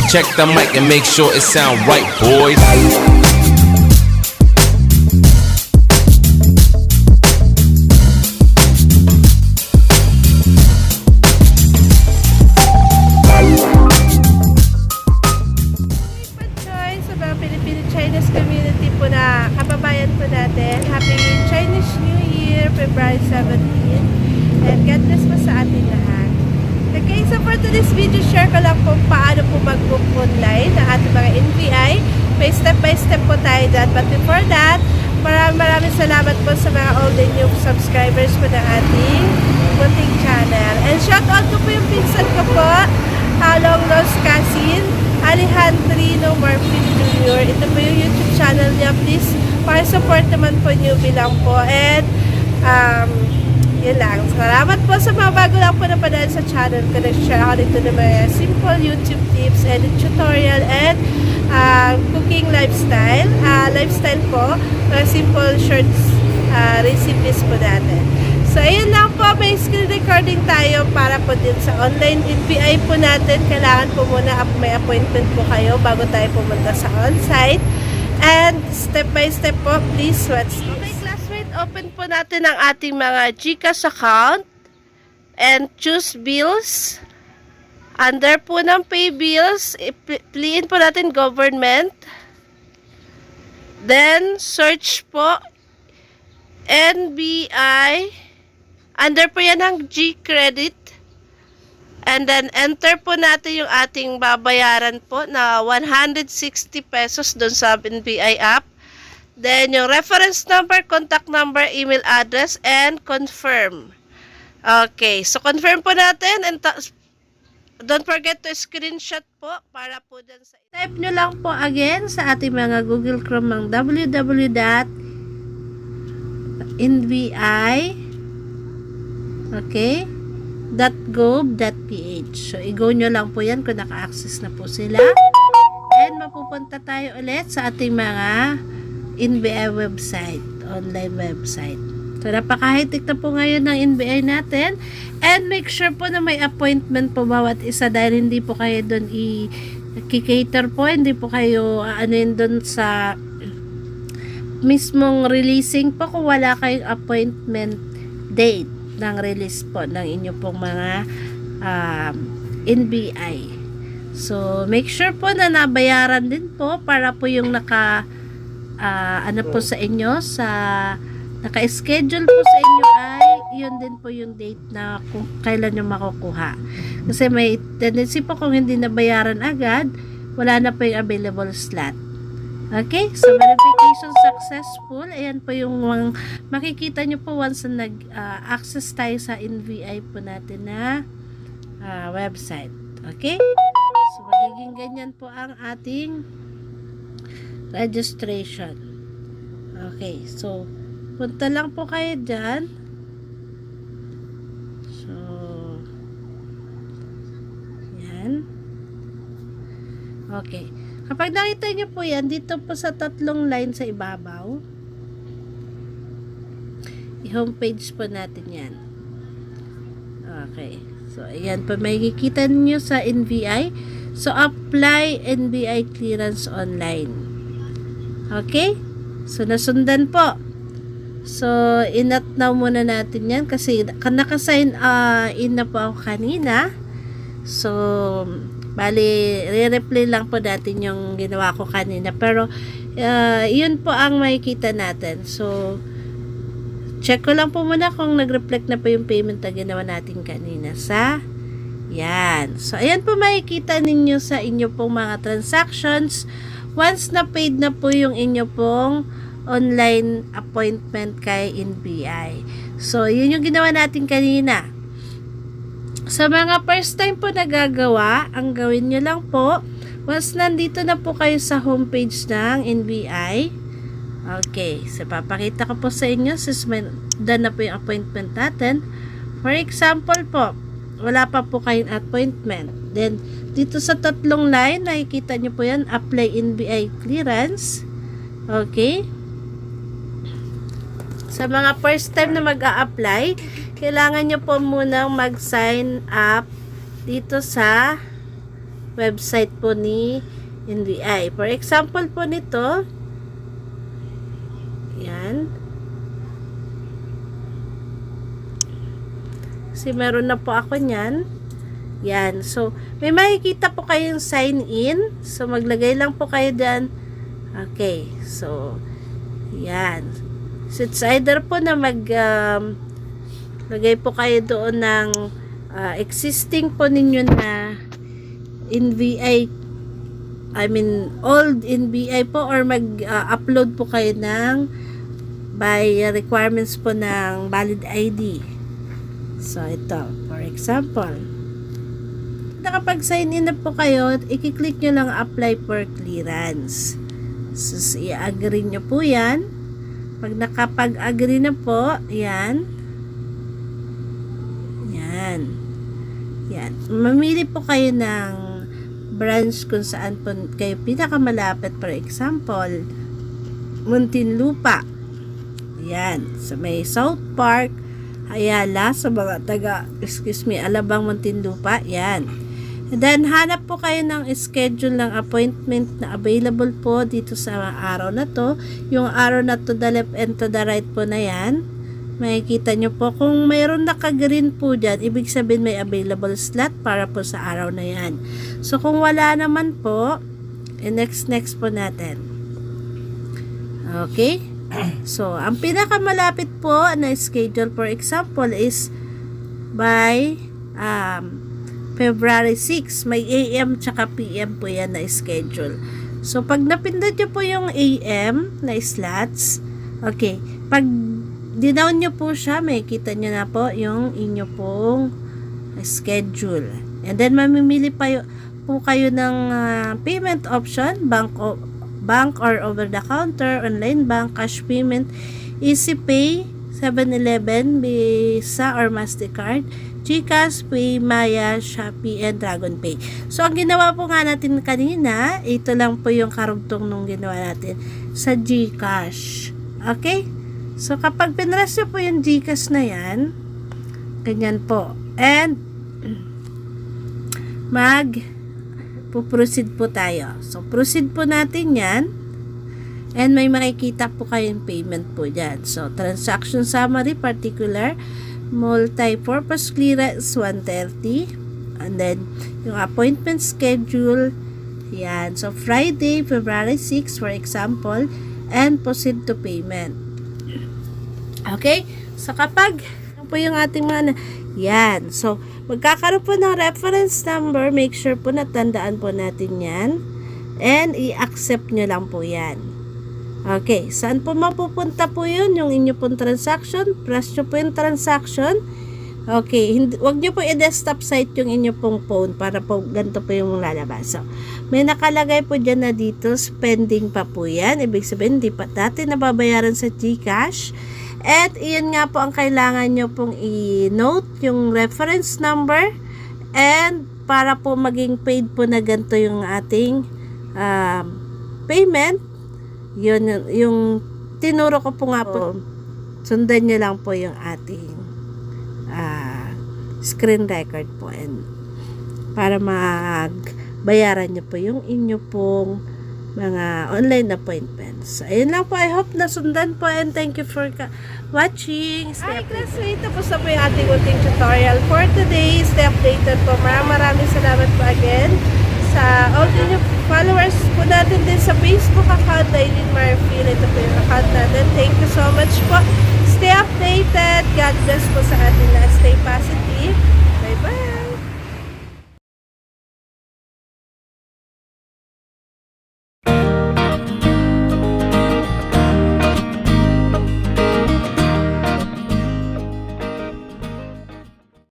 Check the mic and make sure it sound right, boys. Sa mga Filipino-Chinese community po na kababayan po natin, Happy Chinese New Year, February 17. And God bless po sa ating lahat. Okay, so for today's video, share ko lang po paano po mag-book online ng ating mga NBI. May step by step po tayo dyan. But before that, maraming salamat po sa mga old and new subscribers po ng ating munting channel. And shout out ko po yung pinsan ko po, long lost cousin, Alejandrino Marfil Jr. Ito po yung YouTube channel niya. Please, support naman po niyo bilang po. And, yun lang. Salamat po sa mga bago lang po na padaan sa channel ko. Nag-share ako dito ng mga simple YouTube tips and tutorial and cooking lifestyle. Lifestyle po. Mga simple short recipes po natin. So, ayun lang po. May screen recording tayo para po din sa online NBI po natin. Kailangan po muna may appointment po kayo bago tayo pumunta sa on-site. And step by step po, please watch this. Okay, classmate, open po natin ang ating mga GCash account and choose bills. Under po ng pay bills, piliin po natin government. Then, search po NBI. Under po yan ang G-credit. And then, enter po natin yung ating babayaran po na 160 pesos doon sa NBI app. Then, yung reference number, contact number, email address, and confirm. Okay. So, confirm po natin. And don't forget to screenshot po para po dyan sa... Type nyo lang po again sa ating mga Google Chrome ng www.nbi .gov.ph. So, i-go nyo lang po yan kung naka-access na po sila. And mapupunta tayo ulit sa ating mga NBI website, online website. So, napaka-high-tech na po ngayon ng NBI natin. And make sure po na may appointment po bawat isa dahil hindi po kayo doon i-cater po. Hindi po kayo yun doon sa mismong releasing po kung wala kayong appointment date ng release po ng inyo pong mga NBI. So, make sure po na nabayaran din po para po yung po sa inyo, naka-schedule po sa inyo ay yun din po yung date na kung kailan nyo makukuha. Kasi may tendency po kung hindi nabayaran agad, wala na po yung available slot. Okay, so verification successful. Ayan po yung makikita nyo po once na nag-access tayo sa NBI po natin na website. Okay, so magiging ganyan po ang ating registration. Okay, so punta lang po kayo dyan. So, yan. Okay. Kapag nakita nyo po yan, dito po sa tatlong line sa ibabaw, i-homepage po natin yan. Okay. So, ayan po, may kikita nyo sa NBI. So, apply NBI clearance online. Okay? So, nasundan po. So, in-not now muna natin yan kasi naka-sign in na po ako kanina. So, bali, re-replay lang po natin yung ginawa ko kanina. Pero, yun po ang makikita natin. So, check ko lang po muna kung nag-reflect na po yung payment na ginawa natin kanina sa yan. So, ayan po makikita ninyo sa inyo pong mga transactions. Once na paid na po yung inyo pong online appointment kay NBI. So, yun yung ginawa natin kanina. Sa mga first time po nagagawa, ang gawin nyo lang po, once nandito na po kayo sa homepage ng NBI, okay, so papakita ko po sa inyo, since done na po yung appointment natin. For example po, wala pa po kayong appointment. Then, dito sa tatlong line, nakikita nyo po yan, apply NBI clearance. Okay. Sa mga first time na mag-a-apply, kailangan nyo po munang mag-sign up dito sa website po ni NBI. For example po nito, yan. Kasi meron na po ako niyan. Yan. So, may makikita po kayong sign in. So, maglagay lang po kayo dyan. Okay. So, yan. So, it's either po na lagay po kayo doon ng existing po ninyo na NBI, old NBI po, or mag-upload po kayo ng by requirements po ng valid ID. So, ito. For example, nakapag-sign in na po kayo, i-click nyo lang apply for clearance. So, i-agree nyo po yan. Pag nakapag-agree na po, yan. Yan. Mamili po kayo ng branch kung saan po kayo pinakamalapit. For example, Muntinlupa. Yan. Sa may South Park, Ayala, sa mga Alabang, Muntinlupa. Yan. And then, hanap po kayo ng schedule ng appointment na available po dito sa araw na to. Yung araw na to the left and to the right po na yan. Makikita nyo po, kung mayroon naka-green po dyan, ibig sabihin may available slot para po sa araw na yan. So, kung wala naman po, next po natin. Okay? So, ang pinakamalapit po na schedule, for example, is by February 6. May AM tsaka PM po yan na schedule. So, pag napindot nyo po yung AM na slots, okay, pag dinown nyo po siya, may kita nyo na po yung inyo pong schedule. And then, mamimili po kayo ng payment option, bank or over the counter, online bank, cash payment, Easy Pay, 7-Eleven, Visa or Mastercard, GCash, Paymaya, Shopee, and Dragon Pay. So, ang ginawa po nga natin kanina, ito lang po yung karugtong nung ginawa natin sa GCash. Okay? So, kapag pinress nyo po yung GCash na yan, ganyan po. And, proceed po tayo. So, proceed po natin yan. And may makikita po kayong payment po dyan. So, transaction summary, particular, multi-purpose clearance, 130. And then, yung appointment schedule, yan. So, Friday, February 6, for example, and proceed to payment. Okay? So, kapag po yung ating mga yan. So, magkakaroon po ng reference number. Make sure po na tandaan po natin yan. And, i-accept nyo lang po yan. Okay. Saan po mapupunta po yun? Yung inyo pong transaction. Press nyo po yung transaction. Okay. Huwag nyo po i-desktop site yung inyo pong phone para po ganito po yung lalabas. So, may nakalagay po dyan na dito. Spending pa po yan. Ibig sabihin, hindi pa dati nababayaran sa GCash. At iyan nga po ang kailangan nyo pong i-note, yung reference number, and para po maging paid po na ganito yung ating payment, yun, yung tinuro ko po nga po, sundan nyo lang po yung ating screen record po, and para magbayaran nyo po yung inyo pong mga online appointments. So, ayun lang po. I hope nasundan po, and thank you for watching. Hi classmates, tapos na po yung ating ulting tutorial for today. Stay updated po. Maraming salamat po again sa all the followers po natin din sa Facebook account, Aileen Marfil. Ito po yung account natin. Thank you so much po. Stay updated. God bless po sa atin na. Stay positive.